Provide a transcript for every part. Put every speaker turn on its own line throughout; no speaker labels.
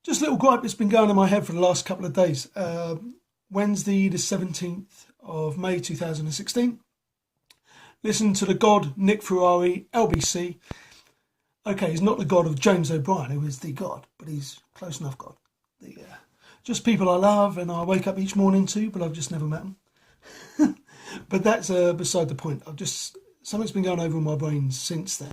Just a little gripe that's been going in my head for the last couple of days. Wednesday the 17th of May 2016. Listen to the God, Nick Ferrari, LBC. Okay, he's not the God of James O'Brien, who is the God, but he's close enough God. Just people I love and I wake up each morning to, but I've just never met them. But that's beside the point. Something's been going over in my brain since then.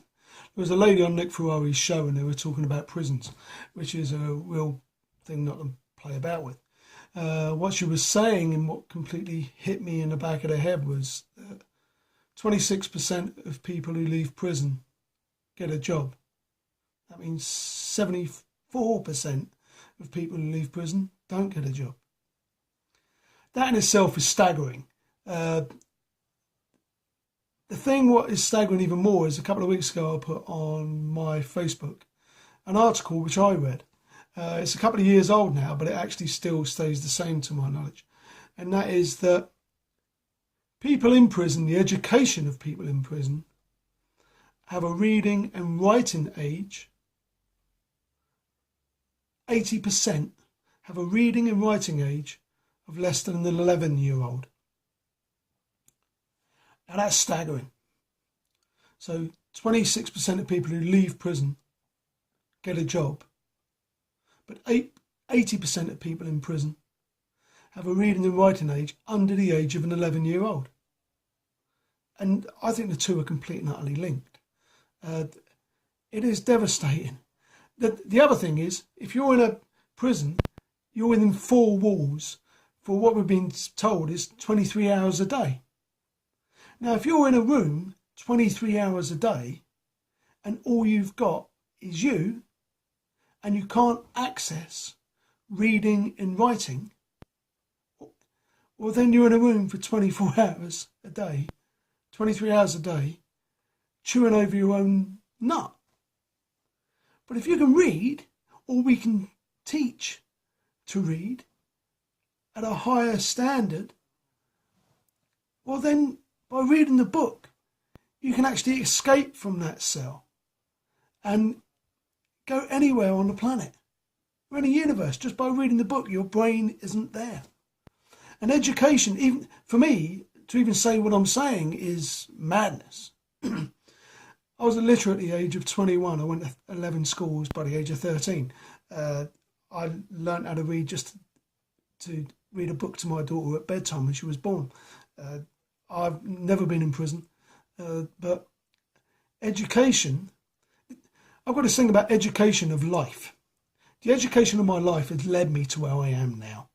There was a lady on Nick Ferrari's show and they were talking about prisons, which is a real thing not to play about with. What she was saying and what completely hit me in the back of the head was 26% of people who leave prison get a job. That means 74% of people who leave prison don't get a job. That in itself is staggering. The thing what is staggering even more is a couple of weeks ago I put on my Facebook an article which I read. It's a couple of years old now, but it actually still stays the same to my knowledge. And that is that people in prison, the education of people in prison, have a reading and writing age. 80% have a reading and writing age of less than an 11-year-old. Now that's staggering. So 26% of people who leave prison get a job, but 80% of people in prison have a reading and writing age under the age of an 11-year-old. And I think the two are completely and utterly linked. It is devastating. The other thing is, if you're in a prison, you're within four walls for what we've been told is 23 hours a day. Now, if you're in a room 23 hours a day and all you've got is you and you can't access reading and writing, well, then you're in a room for 24 hours a day, 23 hours a day, chewing over your own nut. But if you can read, or we can teach to read at a higher standard, well then, by reading the book, you can actually escape from that cell and go anywhere on the planet or in the universe. Just by reading the book, your brain isn't there. And education, even for me, to even say what I'm saying is madness. I was illiterate at the age of 21. I went to 11 schools by the age of 13. I learnt how to read just to read a book to my daughter at bedtime when she was born. I've never been in prison, but education, I've got this thing about education of life. The education of my life has led me to where I am now.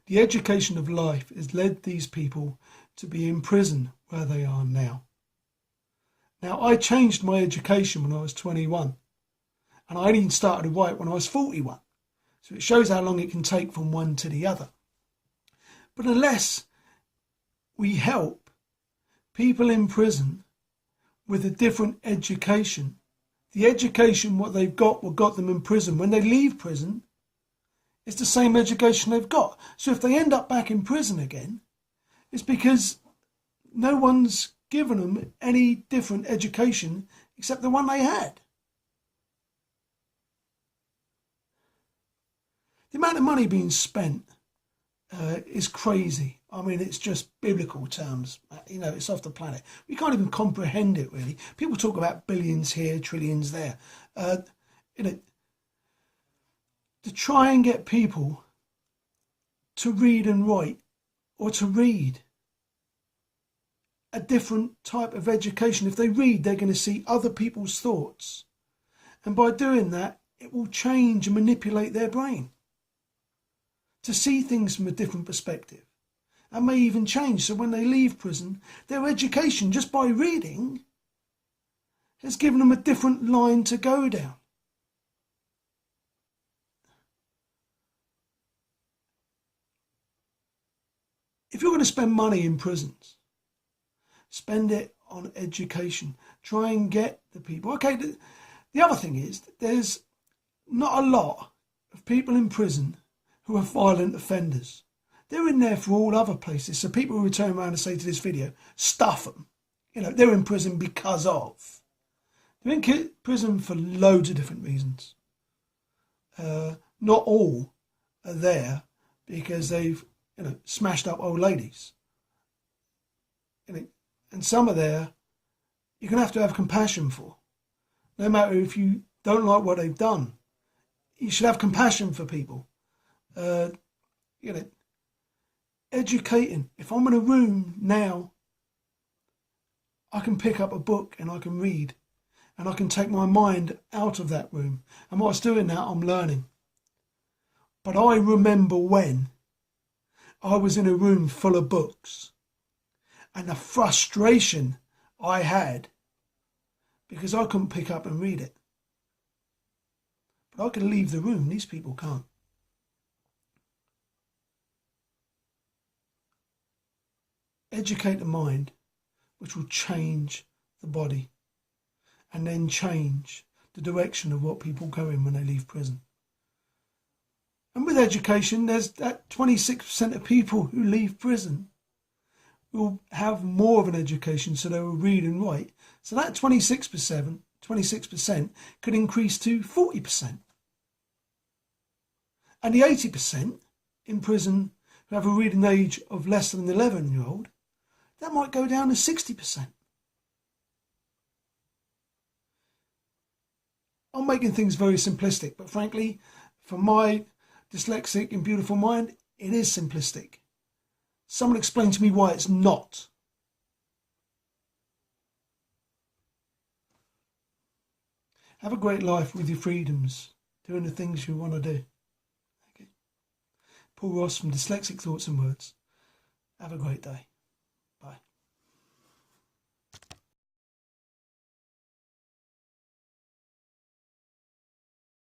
The education of life has led these people to be in prison where they are now. Now, I changed my education when I was 21, and I only started to write when I was 41. So it shows how long it can take from one to the other. But unless we help people in prison with a different education, the education what they've got, what got them in prison, when they leave prison, it's the same education they've got. So if they end up back in prison again, it's because no one's given them any different education except the one they had. The amount of money being spent is crazy. I mean, it's just biblical terms. You know, it's off the planet. We can't even comprehend it, really. People talk about billions here, trillions there. You know, to try and get people to read and write, or to read a different type of education. If they read, they're going to see other people's thoughts. And by doing that, it will change and manipulate their brain to see things from a different perspective. And may even change. So when they leave prison, their education, just by reading, has given them a different line to go down. If you're going to spend money in prisons, spend it on education. Try and get the people. Okay, the other thing is, there's not a lot of people in prison who are violent offenders. They're in there for all other places. So people who turn around and say to this video, stuff them. You know, they're in prison because of. They're in prison for loads of different reasons. not all are there because they've, smashed up old ladies. And some are there you're going to have compassion for. No matter if you don't like what they've done, you should have compassion for people. Educating. If I'm in a room now, I can pick up a book and I can read, and I can take my mind out of that room. And whilst doing that, I'm learning. But I remember when I was in a room full of books and the frustration I had because I couldn't pick up and read it. But I can leave the room. These people can't. Educate the mind, which will change the body and then change the direction of what people go in when they leave prison. And with education, there's that 26% of people who leave prison will have more of an education, so they will read and write. So that 26% could increase to 40%. And the 80% in prison who have a reading age of less than an 11-year-old, that might go down to 60%. I'm making things very simplistic, but frankly, for my dyslexic and beautiful mind, it is simplistic. Someone explain to me why it's not. Have a great life with your freedoms, doing the things you want to do. Okay. Paul Ross from Dyslexic Thoughts and Words. Have a great day.